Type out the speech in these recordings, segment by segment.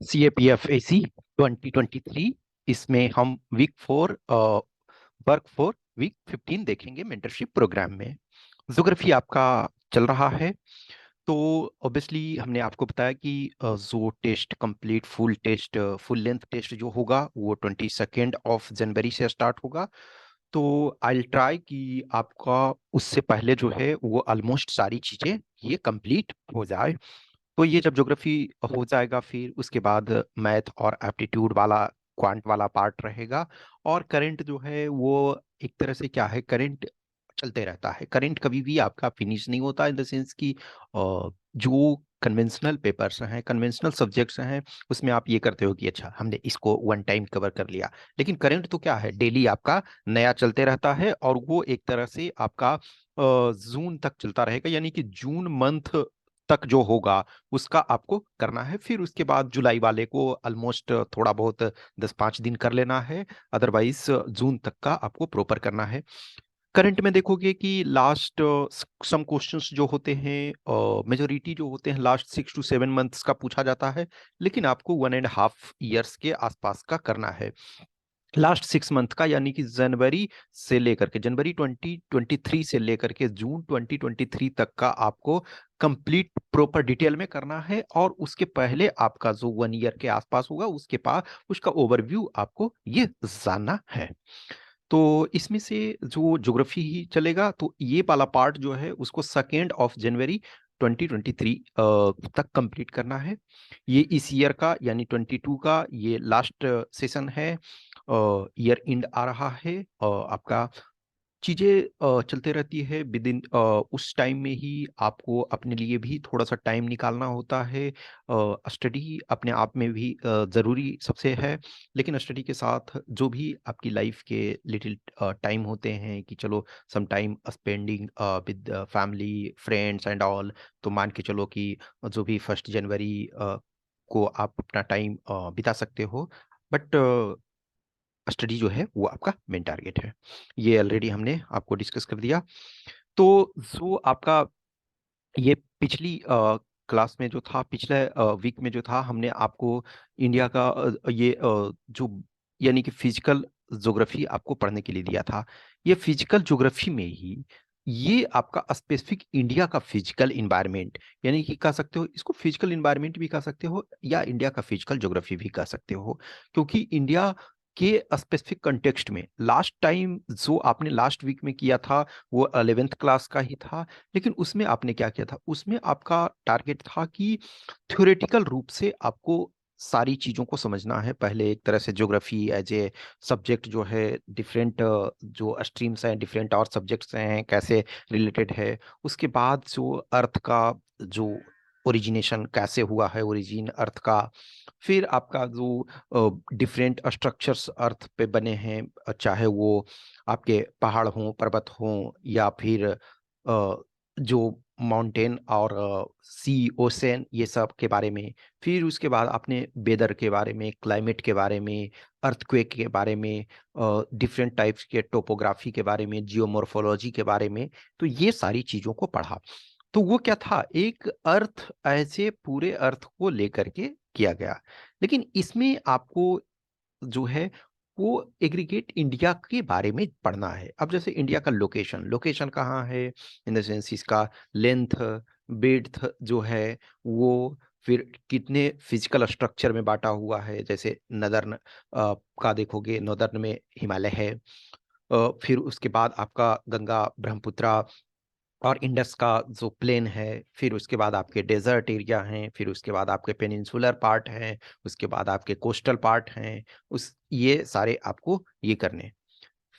CAPFAC 2023। इसमें हम week 4 देखेंगे मेंटरशिप प्रोग्राम में। ज्योग्राफी आपका चल रहा है। तो ऑब्वियसली हमने आपको बताया कि जो test complete full length test जो होगा वो 22 जनवरी से स्टार्ट होगा। तो आई ट्राई कि आपका उससे पहले जो है वो ऑलमोस्ट सारी चीजें ये कंप्लीट हो जाए। तो ये जब ज्योग्राफी हो जाएगा फिर उसके बाद मैथ और एप्टीट्यूड वाला क्वांट वाला पार्ट रहेगा। और करंट जो है वो एक तरह से क्या है, करंट चलते रहता है। करंट कभी भी आपका फिनिश नहीं होता, इन द सेंस कि जो कन्वेंशनल पेपर्स हैं, कन्वेंशनल सब्जेक्ट्स हैं, उसमें आप ये करते हो कि अच्छा हमने इसको वन टाइम कवर कर लिया। लेकिन करंट तो क्या है, डेली आपका नया चलते रहता है और वो एक तरह से आपका जून तक चलता रहेगा, यानी कि जून मंथ तक जो होगा उसका आपको करना है। फिर उसके बाद जुलाई वाले को ऑलमोस्ट थोड़ा बहुत 10-5 दिन कर लेना है। अदरवाइज जून तक का आपको प्रॉपर करना है। करंट में देखोगे कि लास्ट सम क्वेश्चंस जो होते हैं, मेजोरिटी जो होते हैं लास्ट 6 to 7 मंथ्स का पूछा जाता है। लेकिन आपको 1.5 years के आसपास का करना है। लास्ट 6 मंथ का, यानी कि जनवरी 2023 से लेकर के जून 2023 तक का आपको कंप्लीट प्रॉपर डिटेल में करना है। और उसके पहले आपका जो 1 year के आसपास होगा उसके पास उसका ओवरव्यू आपको ये जानना है। तो इसमें से जो ज्योग्राफी ही चलेगा, तो ये वाला पार्ट जो है उसको 2 जनवरी 2023 तक कंप्लीट करना है। ये इस ईयर का यानी 22 का ये लास्ट सेशन है। ईयर एंड आ रहा है। आपका चीजें चलते रहती है विद इन उस टाइम में ही आपको अपने लिए भी थोड़ा सा टाइम निकालना होता है। स्टडी अपने आप में भी जरूरी सबसे है। लेकिन स्टडी के साथ जो भी आपकी लाइफ के लिटिल टाइम होते हैं कि चलो some time spending with family friends and all, तो मान के चलो कि जो भी 1 जनवरी को आप अपना टाइम बिता सकते हो। बट स्टडी जो है वो आपका मेन टारगेट है। ये ऑलरेडी हमने आपको डिस्कस कर दिया। तो जो आपका ये पिछली क्लास में जो था, पिछले वीक में जो था, हमने आपको इंडिया का जो यानी कि फिजिकल ज्योग्राफी आपको पढ़ने के लिए दिया था। ये फिजिकल ज्योग्राफी में ही ये आपका स्पेसिफिक इंडिया का फिजिकल इन्वायरमेंट, यानी कि कह सकते हो इसको फिजिकल इन्वायरमेंट भी कह सकते हो या इंडिया का फिजिकल ज्योग्राफी भी कह सकते हो। क्योंकि इंडिया के स्पेसिफिक कंटेक्स्ट में लास्ट टाइम जो आपने लास्ट वीक में किया था वो 11th क्लास का ही था। लेकिन उसमें आपने क्या किया था, उसमें आपका टारगेट था कि थ्योरेटिकल रूप से आपको सारी चीजों को समझना है। पहले एक तरह से ज्योग्राफी एज ए सब्जेक्ट जो है, डिफरेंट जो स्ट्रीम्स हैं, डिफरेंट और सब्जेक्ट्स हैं, कैसे रिलेटेड है। उसके बाद जो अर्थ का जो ओरिजिनेशन कैसे हुआ है, ओरिजिन अर्थ का। फिर आपका जो डिफरेंट स्ट्रक्चर्स अर्थ पे बने हैं, चाहे वो आपके पहाड़ हों, पर्वत हों, या फिर जो माउंटेन और सी ओशन, ये सब के बारे में। फिर उसके बाद आपने वेदर के बारे में, क्लाइमेट के बारे में, अर्थक्वेक के बारे में, डिफरेंट टाइप्स के टोपोग्राफी के बारे में, जियोमॉर्फोलॉजी के बारे में। तो ये सारी चीजों को पढ़ा। तो वो क्या था, एक अर्थ ऐसे पूरे अर्थ को लेकर के किया गया। लेकिन इसमें आपको जो है वो एग्रीगेट इंडिया के बारे में पढ़ना है। अब जैसे इंडिया का लोकेशन, लोकेशन कहाँ है, इन द सेंस इसका लेंथ, विड्थ जो है वो, फिर कितने फिजिकल स्ट्रक्चर में बांटा हुआ है। जैसे नदर्न का देखोगे, नॉर्दर्न में हिमालय है। फिर उसके बाद आपका गंगा ब्रह्मपुत्र और इंडस का जो प्लेन है। फिर उसके बाद आपके डेजर्ट एरिया हैं। फिर उसके बाद आपके पेनिनसुलर पार्ट हैं। उसके बाद आपके कोस्टल पार्ट हैं। उस ये सारे आपको ये करने।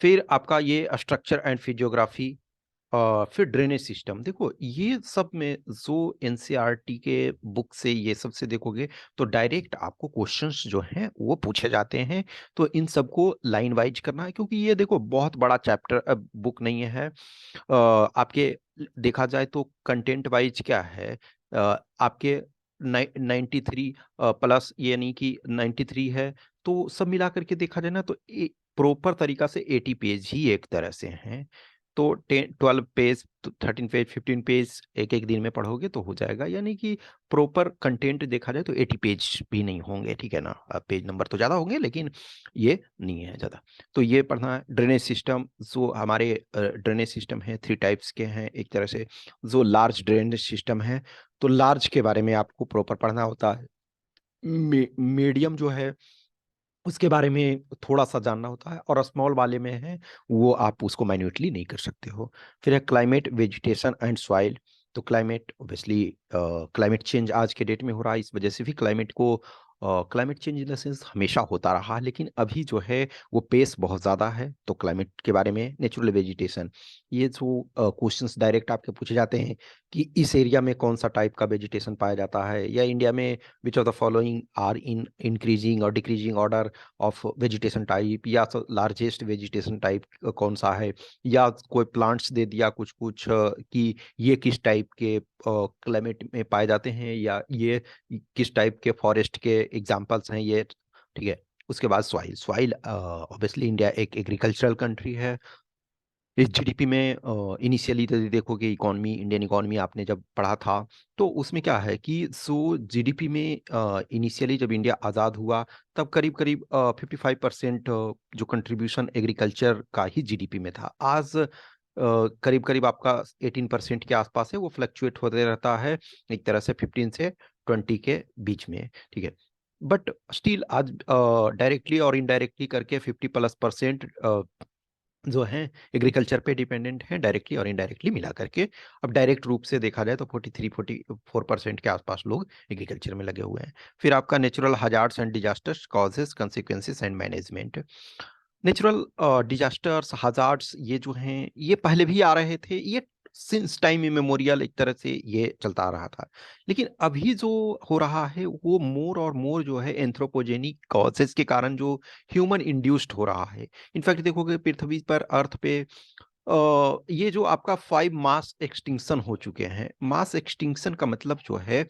फिर आपका ये स्ट्रक्चर एंड फिजियोग्राफी। फिर ड्रेनेज सिस्टम। देखो ये सब में जो एनसीईआरटी के बुक से ये सब से देखोगे तो डायरेक्ट आपको क्वेश्चंस जो हैं वो पूछे जाते हैं। तो इन सबको लाइन वाइज करना है, क्योंकि ये देखो बहुत बड़ा चैप्टर बुक नहीं है। आपके देखा जाए तो कंटेंट वाइज क्या है, आपके 93 प्लस, यानी कि 93 है। तो सब मिला करके देखा जाए ना तो प्रॉपर तरीका से 80 पेज ही एक तरह से हैं। तो 12 पेज, 13 पेज, 15 पेज एक एक दिन में पढ़ोगे तो हो जाएगा। यानी कि प्रॉपर कंटेंट देखा जाए तो 80 पेज भी नहीं होंगे, ठीक है ना। पेज नंबर तो ज़्यादा होंगे लेकिन ये नहीं है ज़्यादा। तो ये पढ़ना है। ड्रेनेज सिस्टम, जो हमारे ड्रेनेज सिस्टम है 3 टाइप्स के हैं। एक तरह से जो लार्ज ड्रेनेज सिस्टम है, तो लार्ज के बारे में आपको प्रॉपर पढ़ना होता है। मीडियम जो है उसके बारे में थोड़ा सा जानना होता है, और स्मॉल वाले में है वो आप उसको माइन्यूटली नहीं कर सकते हो। फिर है क्लाइमेट, वेजिटेशन एंड सॉइल। तो क्लाइमेट ऑब्वियसली क्लाइमेट चेंज आज के डेट में हो रहा है, इस वजह से भी क्लाइमेट को climate change in the sense हमेशा होता रहा, लेकिन अभी जो है वो पेस बहुत ज़्यादा है। तो क्लाइमेट के बारे में, नेचुरल वेजिटेशन, ये जो क्वेश्चंस डायरेक्ट आपके पूछे जाते हैं कि इस एरिया में कौन सा टाइप का वेजिटेशन पाया जाता है, या इंडिया में which of the following are in increasing और decreasing order of vegetation type, या लार्जेस्ट वेजिटेशन टाइप कौन सा है, या कोई प्लांट्स दे दिया कुछ कुछ कि ये किस टाइप के क्लाइमेट में पाए जाते हैं, या ये किस टाइप के फॉरेस्ट के एग्जांपल्स हैं ये, ठीक है। उसके बाद सॉइल, सॉइल ऑब्वियसली इंडिया एक एग्रीकल्चरल कंट्री है। इस जीडीपी में इनिशियली तो देखोगे इकोनॉमी, इंडियन इकोनॉमी आपने जब पढ़ा था तो उसमें क्या है कि सो जीडीपी में इनिशियली जब इंडिया आज़ाद हुआ तब करीब करीब 55% जो कंट्रीब्यूशन एग्रीकल्चर का ही जीडीपी में था। आज करीब करीब आपका 18% के आसपास है, वो फ्लक्चुएट होते रहता है एक तरह से 15 से 20 के बीच में, ठीक है। बट स्टिल आज डायरेक्टली और इनडायरेक्टली करके 50+% जो हैं एग्रीकल्चर पे डिपेंडेंट हैं, डायरेक्टली और इनडायरेक्टली मिला करके। अब डायरेक्ट रूप से देखा जाए तो 43-44% के आसपास लोग एग्रीकल्चर में लगे हुए हैं। फिर आपका natural hazards and disasters, causes, consequences and management. Natural disasters, hazards, ये जो हैं ये पहले भी आ रहे थे, ये सिंस टाइम इमेमोरियल एक तरह से ये चलता आ रहा था। लेकिन अभी जो हो रहा है वो मोर और मोर जो है एंथ्रोपोजेनिक कॉजेस के कारण जो ह्यूमन इंड्यूस्ड हो रहा है। इनफैक्ट देखोगे पृथ्वी पर, अर्थ पे ये जो आपका 5 मास एक्सटिंक्शन हो चुके हैं। मास एक्सटिंक्शन का मतलब जो है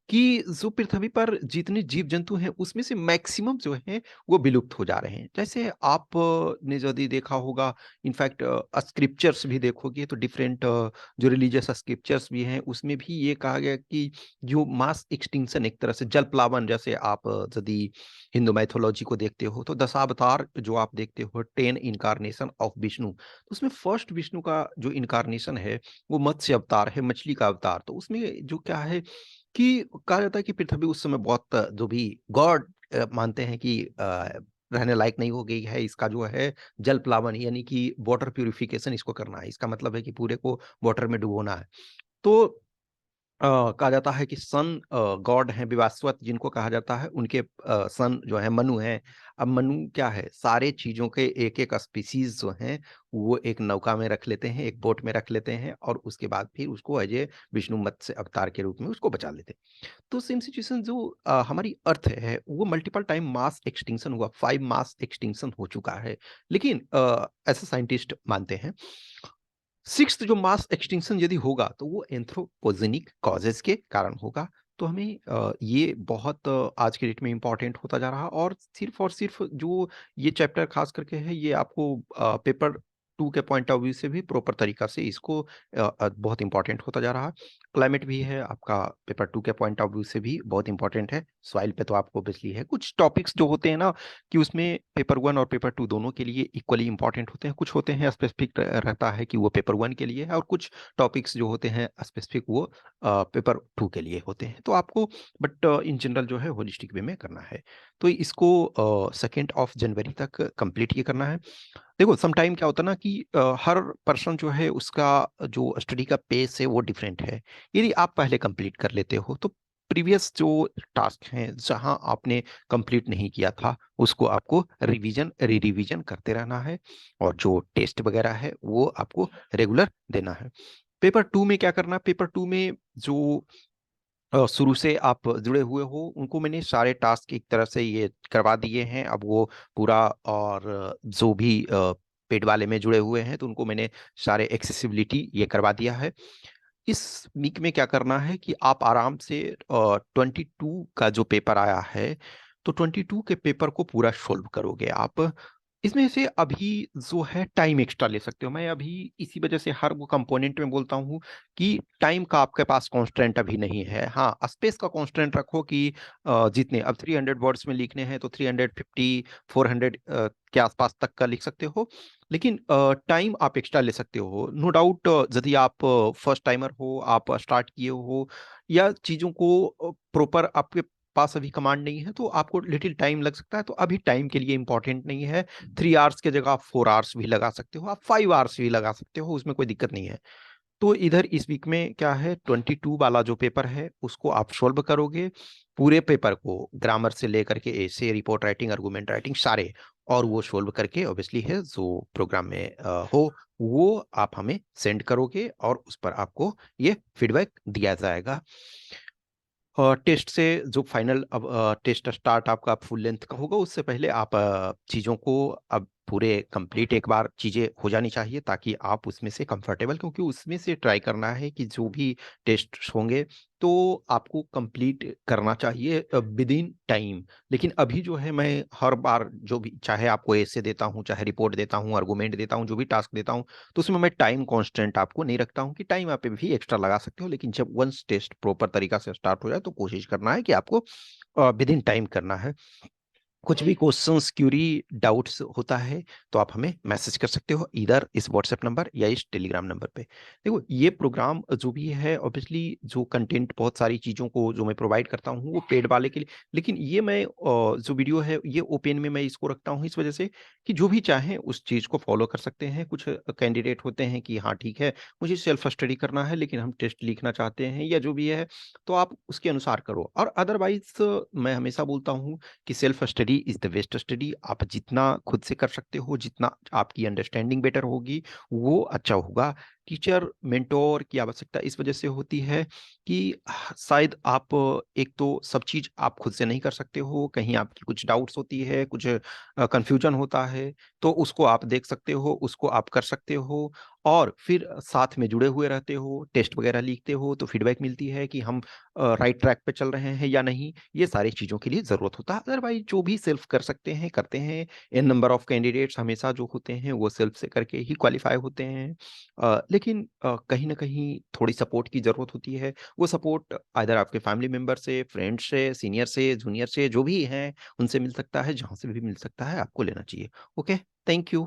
कि जो पृथ्वी पर जितने जीव जंतु हैं उसमें से मैक्सिमम जो हैं वो विलुप्त हो जा रहे हैं। जैसे आप ने यदि देखा होगा, इनफैक्ट स्क्रिप्चर्स भी देखोगे तो डिफरेंट जो रिलीजियस स्क्रिप्चर्स भी हैं उसमें भी ये कहा गया कि जो मास एक्सटिंक्शन एक तरह से जल प्लावन, जैसे आप यदि हिंदू मैथोलॉजी को देखते हो तो दशावतार जो आप देखते हो 10 इनकारनेशन ऑफ विष्णु, तो उसमें फर्स्ट विष्णु का जो इनकारनेशन है वो मत्स्य अवतार है, मछली का अवतार। तो उसमें जो क्या है कि कहा जाता है कि पृथ्वी उस समय बहुत जो भी गॉड मानते हैं कि रहने लायक नहीं हो गई है, इसका जो है जल प्लावन यानी कि वाटर प्यूरिफिकेशन इसको करना है। इसका मतलब है कि पूरे को वाटर में डुबोना है। तो कहा जाता है कि सन गॉड हैं विवास्वत जिनको कहा जाता है, उनके सन जो है मनु हैं। अब मनु क्या है, सारे चीज़ों के एक एक स्पीसीज जो हैं वो एक नौका में रख लेते हैं, एक बोट में रख लेते हैं, और उसके बाद फिर उसको एज ए विष्णु मत्स्य अवतार के रूप में उसको बचा लेते हैं। तो सेम सिचुएशन जो हमारी अर्थ है वो मल्टीपल टाइम मास एक्सटिंक्शन हुआ, 5 मास एक्सटिंक्शन हो चुका है। लेकिन ऐसा साइंटिस्ट मानते हैं सिक्स्थ जो मास एक्सटिंक्शन यदि होगा तो वो एंथ्रोपोजेनिक कॉजेज के कारण होगा। तो हमें ये बहुत आज के डेट में इम्पोर्टेंट होता जा रहा, और सिर्फ जो ये चैप्टर खास करके है ये आपको पेपर 2 के पॉइंट ऑफ व्यू से भी प्रॉपर तरीका से इसको बहुत इंपॉर्टेंट होता जा रहा। क्लाइमेट भी है आपका पेपर 2 के पॉइंट ऑफ व्यू से भी बहुत इंपॉर्टेंट है। सॉइल पे तो आपको ऑब्वियसली है, कुछ टॉपिक्स जो होते हैं ना कि उसमें पेपर 1 और पेपर 2 दोनों के लिए इक्वली इंपॉर्टेंट होते हैं। कुछ होते हैं स्पेसिफिक रहता है कि वो पेपर 1 के लिए है, और कुछ टॉपिक्स जो होते हैं स्पेसिफिक वो पेपर 2 के लिए होते हैं। तो आपको बट इन जनरल जो है होलिस्टिक वे में करना है। तो इसको 2 जनवरी तक कंप्लीट ये करना है। देखो सम टाइम क्या होता है ना कि हर पर्सन जो है उसका जो स्टडी का पेस है वो डिफरेंट है। यदि आप पहले कंप्लीट कर लेते हो तो प्रीवियस जो टास्क हैं जहां आपने कंप्लीट नहीं किया था उसको आपको रिवीजन रिवीजन करते रहना है, और जो टेस्ट वगैरह है वो आपको रेगुलर देना है। पेपर 2 में क्या करना, पेपर 2 में जो शुरू से आप जुड़े हुए हो उनको मैंने सारे टास्क एक तरह से ये करवा दिए हैं। अब वो पूरा, और जो भी पेड वाले में जुड़े हुए हैं तो उनको मैंने सारे एक्सेसिबिलिटी ये करवा दिया है। इस वीक में क्या करना है कि आप आराम से 22 का जो पेपर आया है तो 22 के पेपर को पूरा सोल्व करोगे आप। इसमें से अभी जो है टाइम एक्स्ट्रा ले सकते हो। मैं अभी इसी वजह से हर वो कंपोनेंट में बोलता हूँ कि टाइम का आपके पास कांस्टेंट अभी नहीं है। हाँ, स्पेस का कांस्टेंट रखो कि जितने अब 300 वर्ड्स में लिखने हैं तो 350 400 के आसपास तक का लिख सकते हो। लेकिन टाइम आप एक्स्ट्रा ले सकते हो, नो डाउट। यदि आप फर्स्ट टाइमर हो, आप स्टार्ट किए हो, या चीज़ों को प्रॉपर आपके पास अभी कमांड नहीं है, तो आपको लिटिल टाइम लग सकता है। तो अभी टाइम के लिए इंपॉर्टेंट नहीं है। 3 आवर्स की जगह आप 4 आवर्स भी लगा सकते हो, आप 5 आवर्स भी लगा सकते हो, उसमें कोई दिक्कत नहीं है। तो इधर इस वीक में क्या है, 22 वाला जो पेपर है उसको आप सॉल्व करोगे। पूरे पेपर को ग्रामर से लेकर के ऐसे रिपोर्ट राइटिंग, आर्गुमेंट राइटिंग सारे, और वो सॉल्व करके ऑब्वियसली है जो प्रोग्राम में हो वो आप हमें सेंड करोगे, और उस पर आपको ये फीडबैक दिया जाएगा। टेस्ट से जो फाइनल अब टेस्ट स्टार्ट आपका फुल लेंथ का होगा, उससे पहले आप चीज़ों को अब पूरे कंप्लीट एक बार चीज़ें हो जानी चाहिए, ताकि आप उसमें से कंफर्टेबल, क्योंकि उसमें से ट्राई करना है कि जो भी टेस्ट होंगे तो आपको कंप्लीट करना चाहिए विद इन टाइम। लेकिन अभी जो है, मैं हर बार जो भी, चाहे आपको ऐसे देता हूँ, चाहे रिपोर्ट देता हूँ, आर्गूमेंट देता हूँ, जो भी टास्क देता हूँ, तो उसमें मैं टाइम कांस्टेंट आपको नहीं रखता हूँ कि टाइम आप भी एक्स्ट्रा लगा सकते हो। लेकिन जब वंस टेस्ट प्रॉपर तरीका से स्टार्ट हो जाए तो कोशिश करना है कि आपको विद इन टाइम करना है। कुछ भी क्वेश्चंस, क्यूरी, डाउट्स होता है तो आप हमें मैसेज कर सकते हो, इधर इस व्हाट्सएप नंबर या इस टेलीग्राम नंबर पे। देखो, ये प्रोग्राम जो भी है, ऑब्वियसली जो कंटेंट, बहुत सारी चीज़ों को जो मैं प्रोवाइड करता हूँ वो पेड वाले के लिए। लेकिन ये मैं जो वीडियो है ये ओपन में मैं इसको रखता हूँ इस वजह से कि जो भी चाहें उस चीज़ को फॉलो कर सकते हैं। कुछ कैंडिडेट होते हैं कि हाँ ठीक है, मुझे सेल्फ स्टडी करना है लेकिन हम टेस्ट लिखना चाहते हैं, या जो भी है, तो आप उसके अनुसार करो। और अदरवाइज मैं हमेशा बोलता हूँ कि self study is the best study. आप जितना खुद से कर सकते हो, जितना आपकी अंडरस्टैंडिंग बेटर होगी, वो अच्छा होगा। टीचर, मेंटोर की आवश्यकता इस वजह से होती है कि शायद आप एक तो सब चीज आप खुद से नहीं कर सकते हो, कहीं आपकी कुछ डाउट्स होती है, कुछ कंफ्यूजन होता है, तो उसको आप देख सकते हो, उसको आप कर सकते हो। और फिर साथ में जुड़े हुए रहते हो, टेस्ट वगैरह लिखते हो, तो फीडबैक मिलती है कि हम राइट ट्रैक पे चल रहे हैं या नहीं। ये सारी चीज़ों के लिए ज़रूरत होता है। अदरवाइज जो भी सेल्फ कर सकते हैं करते हैं। एन नंबर ऑफ कैंडिडेट्स हमेशा जो होते हैं वो सेल्फ से करके ही क्वालिफाई होते हैं। लेकिन कहीं ना कहीं थोड़ी सपोर्ट की ज़रूरत होती है। वो सपोर्ट आइदर आपके फैमिली मेम्बर से, फ्रेंड से, सीनियर से, जूनियर से, जो भी हैं उनसे मिल सकता है, जहाँ से भी मिल सकता है आपको लेना चाहिए। Okay, thank you.